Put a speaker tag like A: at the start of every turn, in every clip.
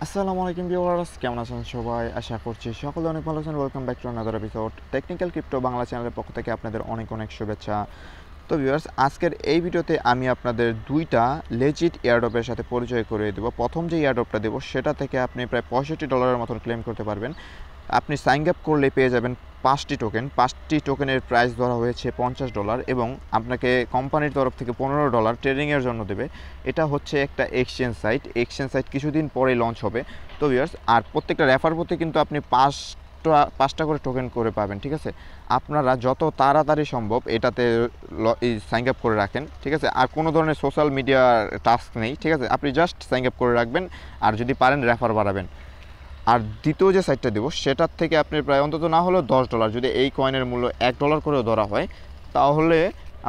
A: আসসালামু আলাইকুম ভিউয়ার্স, কেমন আছেন সবাই? আশা করছি সকলে অনেক ভালো আছেন। Welcome back to another episode technical crypto Bangla চ্যানেলের পক্ষ থেকে আপনাদের অনেক অনেক শুভেচ্ছা। তো ভিউয়ার্স, আজকের এই ভিডিওতে আমি আপনাদের দুইটা লেজিট এয়ারড্রপের সাথে পরিচয় করিয়ে দেবো। প্রথম যে এয়ারড্রপটা দেবো সেটা থেকে আপনি প্রায় $65 মতন ক্লেম করতে পারবেন। আপনি সাইন আপ করলে পেয়ে যাবেন 5টি টোকেন। 5টি টোকেনের প্রাইস ধরা হয়েছে $50 এবং আপনাকে কোম্পানির তরফ থেকে $15 ট্রেডিংয়ের জন্য দেবে। এটা হচ্ছে একটা এক্সচেঞ্জ সাইট কিছুদিন পরে লঞ্চ হবে। তো ভিউয়ার্স, আর প্রত্যেকটা রেফার প্রতি কিন্তু আপনি পাঁচটা করে টোকেন করে পাবেন, ঠিক আছে? আপনারা যত তাড়াতাড়ি সম্ভব এটাতে সাইন আপ করে রাখেন, ঠিক আছে? আর কোনো ধরনের সোশ্যাল মিডিয়া টাস্ক নেই, ঠিক আছে? আপনি জাস্ট সাইন আপ করে রাখবেন আর যদি পারেন রেফার বাড়াবেন। আর দ্বিতীয় যে সাইটটা দেবো সেটার থেকে আপনি প্রায় অন্তত না হলেও $10, যদি এই কয়েনের মূল্য $1 করেও ধরা হয় তাহলে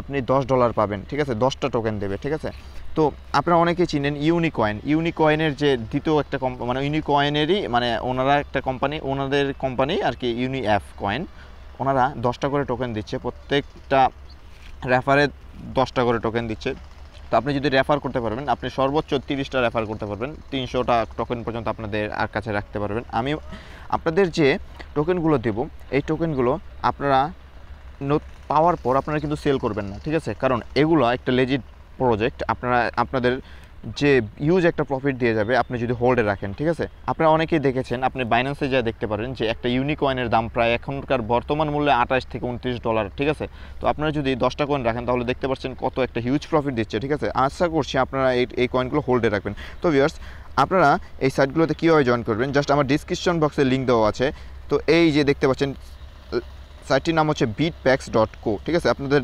A: আপনি $10 পাবেন, ঠিক আছে? 10টা টোকেন দেবে, ঠিক আছে? তো আপনারা অনেকেই চিনেন ইউনিকয়েনের যে দ্বিতীয় একটা মানে ইউনিকয়েনেরই মানে ওনারা একটা কোম্পানি, ওনাদের কোম্পানি আর কি, ইউনিএফ কয়েন। ওনারা 10টা করে টোকেন দিচ্ছে, প্রত্যেকটা রেফারে 10টা করে টোকেন দিচ্ছে। তো আপনি যদি রেফার করতে পারবেন, আপনি সর্বোচ্চ 30টা রেফার করতে পারবেন, 300টা টোকেন পর্যন্ত আপনাদের আর কাছে রাখতে পারবেন। আমি আপনাদের যে টোকেনগুলো দেব এই টোকেনগুলো আপনারা পাওয়ার পর আপনারা কিন্তু সেল করবেন না, ঠিক আছে? কারণ এগুলো একটা লেজিট প্রজেক্ট, আপনাদের যে হিউজ একটা প্রফিট দিয়ে যাবে আপনি যদি হোল্ডে রাখেন, ঠিক আছে? আপনারা অনেকেই দেখেছেন, আপনি বাইন্যান্সে যা দেখতে পারেন যে একটা ইউনিকয়েনের দাম প্রায় এখনকার বর্তমান মূল্যে $28 থেকে $29, ঠিক আছে? তো আপনারা যদি 10টা কয়েন রাখেন তাহলে দেখতে পাচ্ছেন কত একটা হিউজ প্রফিট দিচ্ছে, ঠিক আছে? আশা করছি আপনারা এই কয়েনগুলো হোল্ডে রাখবেন। তো ভিউয়ার্স, আপনারা এই সাইটগুলোতে কীভাবে জয়েন করবেন, জাস্ট আমার ডিসক্রিপশন বক্সে লিঙ্ক দেওয়া আছে। তো এই যে দেখতে পাচ্ছেন সাইটটির নাম হচ্ছে bitpax.co, ঠিক আছে? আপনাদের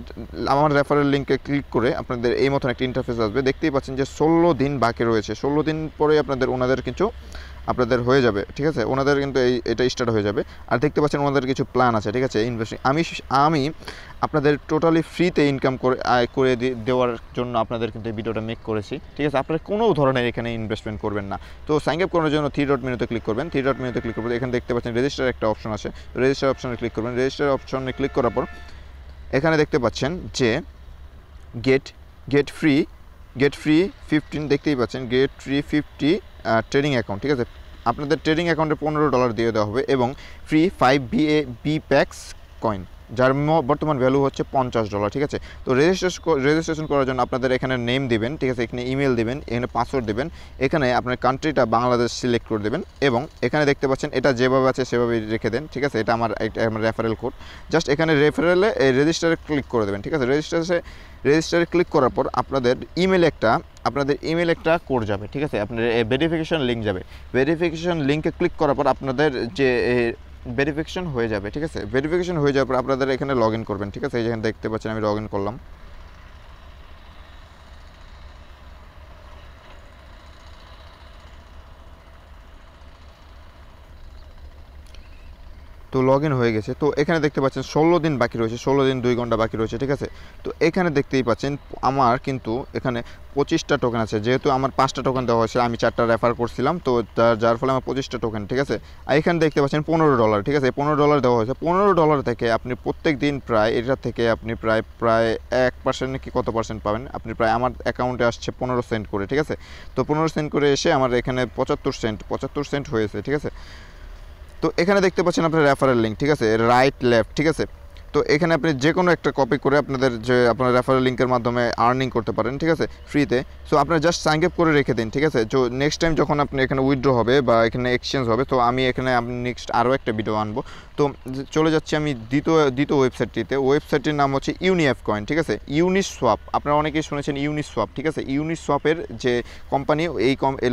A: আমার রেফারেল লিঙ্কে ক্লিক করে আপনাদের এই মতন একটা ইন্টারফেস আসবে। দেখতেই পাচ্ছেন যে 16 দিন বাকি রয়েছে। 16 দিন পরে ওনাদের কিছু আপনাদের হয়ে যাবে, ঠিক আছে? ওনাদের কিন্তু এটা স্টার্ট হয়ে যাবে। আর দেখতে পাচ্ছেন ওনাদের কিছু প্ল্যান আছে, ঠিক আছে? ইনভেস্টিং আমি আপনাদের টোটালি ফ্রিতে ইনকাম করে দেওয়ার জন্য আপনাদের কিন্তু এই ভিডিওটা মেক করেছি, ঠিক আছে? আপনারা কোনো ধরনের এখানে ইনভেস্টমেন্ট করবেন না। তো সাইন আপ করার জন্য 3 ডট মেনুতে ক্লিক করবেন। 3 ডট মেনুতে ক্লিক করবেন, এখানে দেখতে পাচ্ছেন রেজিস্টার একটা অপশন আছে। রেজিস্টার অপশনে ক্লিক করবেন। রেজিস্টার অপশনে ক্লিক করার পর এখানে দেখতে পাচ্ছেন যে গেট গেট ফ্রি 15 দেখতেই পাচ্ছেন, গেট ফ্রি 50 ট্রেডিং অ্যাকাউন্ট, ঠিক আছে? আপনাদের ট্রেডিং অ্যাকাউন্টে $15 দিয়ে দেওয়া হবে এবং ফ্রি 5 বিপ্যাক্স কয়েন, যার বর্তমান ভ্যালু হচ্ছে $50, ঠিক আছে? তো রেজিস্ট্রেশন করার জন্য আপনাদের এখানে নেম দিবেন, ঠিক আছে? এখানে ইমেল দিবেন, এখানে পাসওয়ার্ড দিবেন, এখানে আপনার কান্ট্রিটা বাংলাদেশ সিলেক্ট করে দেবেন এবং এখানে দেখতে পাচ্ছেন এটা যেভাবে আছে সেভাবেই রেখে দেন, ঠিক আছে? এটা আমার রেফারেল কোড। জাস্ট এখানে রেফারেলে রেজিস্টারে ক্লিক করে দেবেন, ঠিক আছে? রেজিস্টারে ক্লিক করার পর আপনাদের ইমেল একটা কোড যাবে, ঠিক আছে? আপনার ভেরিফিকেশন লিঙ্ক যাবে। ভেরিফিকেশন লিঙ্কে ক্লিক করার পর আপনাদের যে ভেরিফিকেশন হয়ে যাবে, ঠিক আছে? ভেরিফিকেশন হয়ে যাওয়ার পর আপনাদের এখানে লগ ইন করবেন, ঠিক আছে? এই যেখানে দেখতে পাচ্ছেন আমি লগ ইন করলাম। তো লগ ইন হয়ে গেছে। তো এখানে দেখতে পাচ্ছেন 16 দিন বাকি রয়েছে, 16 দিন 2 ঘন্টা বাকি রয়েছে, ঠিক আছে? তো এখানে দেখতেই পাচ্ছেন আমার কিন্তু এখানে 25টা টোকেন আছে। যেহেতু আমার 5টা টোকেন দেওয়া হয়েছে, আমি 4টা রেফার করছিলাম, তো যার ফলে আমার 25টা টোকেন, ঠিক আছে? আর এখানে দেখতে পাচ্ছেন $15, ঠিক আছে? $15 দেওয়া হয়েছে। $15 থেকে আপনি প্রত্যেক দিন প্রায় এটা থেকে আপনি প্রায় 1% কি কত পার্সেন্ট পাবেন আপনি, প্রায় আমার অ্যাকাউন্টে আসছে 15 সেন্ট করে, ঠিক আছে? তো 15 সেন্ট করে এসে আমার এখানে 75 সেন্ট হয়েছে, ঠিক আছে? তো এখানে দেখতে পাচ্ছেন আপনার রেফারেল লিঙ্ক, ঠিক আছে? রাইট লেফট, ঠিক আছে? তো এখানে আপনি যে কোনো একটা কপি করে আপনার রেফারেল লিঙ্কের মাধ্যমে আর্নিং করতে পারেন, ঠিক আছে? ফ্রিতে। সো আপনার জাস্ট সাইন আপ করে রেখে দিন, ঠিক আছে? তো নেক্সট টাইম যখন আপনি এখানে উইথড্র হবে বা এখানে এক্সচেঞ্জ হবে, তো আমি এখানে নেক্সট আরও একটা ভিডিও আনবো। তো চলে যাচ্ছি আমি দ্বিতীয় ওয়েবসাইটটির নাম হচ্ছে ইউনিএফ কয়েন, ঠিক আছে? ইউনিসোয়াপ, আপনারা অনেকেই শুনেছেন ইউনিসোয়াপ, ঠিক আছে? ইউনিসোয়াপের যে কোম্পানি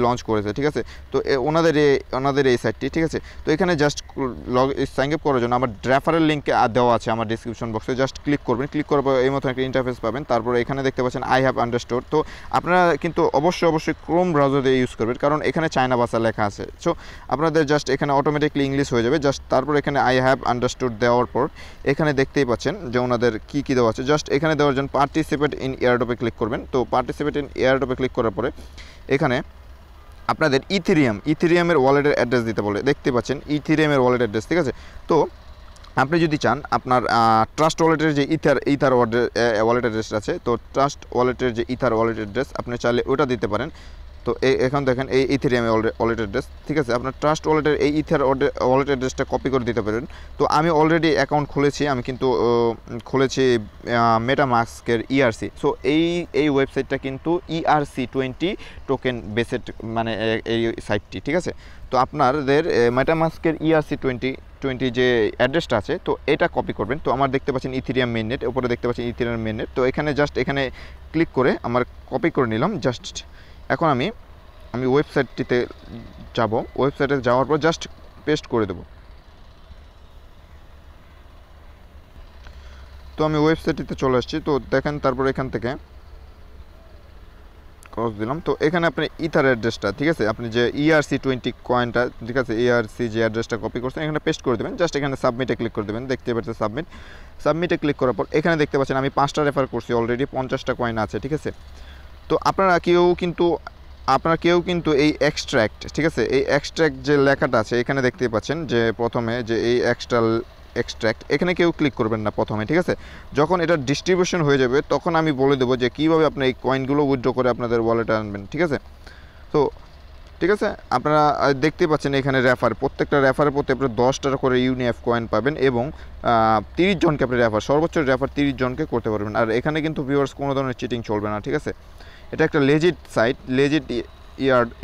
A: লঞ্চ করেছে, ঠিক আছে? তো ওনাদের এই সাইটটি, ঠিক আছে? তো এখানে জাস্ট সাইন আপ করার জন্য আমার রেফারেল লিঙ্ক দেওয়া আছে আমার ডিসক্রিপশন বক্সে। জাস্ট ক্লিক করবেন, ক্লিক করার পর এই মতো একটা ইন্টারফেস পাবেন। তারপরে এখানে দেখতে পাচ্ছেন আই হ্যাভ আন্ডারস্টুড। তো আপনারা কিন্তু অবশ্যই ক্রোম ব্রাউজার দিয়ে ইউজ করবেন, কারণ এখানে চায়না ভাষা লেখা আছে। সো আপনাদের জাস্ট এখানে অটোমেটিকলি ইংলিশ হয়ে যাবে। জাস্ট তারপর এখানে আই হ্যাভ আন্ডারস্টুড দেওয়ার পর এখানে দেখতেই পাচ্ছেন যে ওনাদের কী দেওয়া আছে। জাস্ট এখানে দেওয়ার জন্য পার্টিসিপেট ইন এয়ারড্রপে ক্লিক করবেন। তো পার্টিসিপেট ইন এয়ারড্রপে ক্লিক করার পরে এখানে আপনাদের ইথেরিয়ামের ওয়ালেটের অ্যাড্রেস দিতে বলে, দেখতে পাচ্ছেন ইথেরিয়ামের ওয়ালেট অ্যাড্রেস, ঠিক আছে? তো আপনি যদি চান আপনার ট্রাস্ট ওয়ালেটের যে ইথার ওয়ালেট অ্যাড্রেস আছে, তো ট্রাস্ট ওয়ালেটের যে ইথার ওয়ালেট অ্যাড্রেস আপনি চাইলে ওটা দিতে পারেন। তো এখন দেখেন এই ইথেরিয়াম ওয়ালেট অ্যাড্রেস, ঠিক আছে। আপনার ট্রাস্ট ওয়ালেটের এই ইথার ওয়ালেট অ্যাড্রেসটা কপি করে দিতে পারেন। তো আমি অলরেডি অ্যাকাউন্ট খুলেছি, আমি কিন্তু খুলেছি মেটামাস্কের ইআরসি। সো এই ওয়েবসাইটটা কিন্তু ERC20 টোকেন বেসড, মানে এই সাইটটি, ঠিক আছে। তো আপনাদের মেটামাস্কের ERC20 যে অ্যাড্রেসটা আছে, তো এটা কপি করবেন। তো আমার দেখতে পাচ্ছেন ইথেরিয়াম মেইননেট, উপরে দেখতে পাচ্ছেন ইথেরিয়াম মেইননেট। তো এখানে জাস্ট এখানে ক্লিক করে আমার কপি করে নিলাম জাস্ট। এখন আমি ওয়েবসাইটটিতে যাব, ওয়েবসাইটে যাওয়ার পর জাস্ট পেস্ট করে দেব। তো আমি ওয়েবসাইটটিতে চলে আসছি। তো দেখেন, তারপর এখান থেকে ক্রস দিলাম। তো এখানে আপনি ইথার অ্যাড্রেসটা, ঠিক আছে, আপনি যে ERC20 কয়েনটা, ঠিক আছে, ERC যে অ্যাড্রেসটা কপি করছেন এখানে পেস্ট করে দেবেন। জাস্ট এখানে সাবমিটে ক্লিক করে দেবেন, দেখতে পাচ্ছেন সাবমিটে ক্লিক করার পর এখানে দেখতে পাচ্ছেন আমি 5টা রেফার করছি, অলরেডি 50টা কয়েন আছে, ঠিক আছে। তো আপনারা কেউ কিন্তু এই এক্সট্র্যাক্ট, ঠিক আছে, এই এক্সট্র্যাক্ট যে লেখাটা আছে এখানে দেখতে পাচ্ছেন যে প্রথমে যে এই এক্সট্র্যাক্ট, এখানে কেউ ক্লিক করবেন না প্রথমে, ঠিক আছে। যখন এটা ডিস্ট্রিবিউশন হয়ে যাবে তখন আমি বলে দেবো যে কীভাবে আপনি এই কয়েনগুলো উইথড্র করে আপনাদের ওয়ালেটে আনবেন, ঠিক আছে। তো ঠিক আছে, আপনারা দেখতে পাচ্ছেন এখানে প্রত্যেকটা রেফারের প্রতি আপনার 10 টাকা করে ইউনিএফ কয়েন পাবেন এবং 30 জনকে আপনি সর্বোচ্চ রেফার 30 জনকে করতে পারবেন। আর এখানে কিন্তু ভিউয়ার্স কোনো ধরনের চিটিং চলবে না, ঠিক আছে। এটা একটা লেজিট সাইট, লেজিট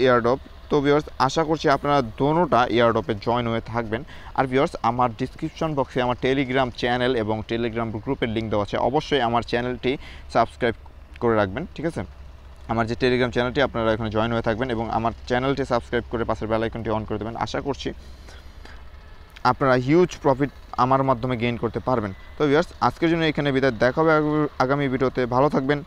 A: এয়ারড্রপ। তো ভিউয়ার্স, আশা করছি আপনারা দোনোটা এয়ারড্রপে জয়েন হয়ে থাকবেন। আর ভিউয়ার্স, আমার ডিসক্রিপশন বক্সে আমার টেলিগ্রাম চ্যানেল এবং টেলিগ্রাম গ্রুপের লিঙ্ক দেওয়া আছে, অবশ্যই আমার চ্যানেলটি সাবস্ক্রাইব করে রাখবেন, ঠিক আছে। আমার যে টেলিগ্রাম চ্যানেলটি, আপনারা এখানে জয়েন হয়ে থাকবেন এবং আমার চ্যানেলটি সাবস্ক্রাইব করে পাশের বেল আইকনটি অন করে দেবেন। আশা করছি আপনারা হিউজ প্রফিট আমার মাধ্যমে গেইন করতে পারবেন। তো ভিউয়ার্স, আজকের জন্য এখানে বিদায়, দেখা হবে আগামী ভিডিওতে। ভালো থাকবেন।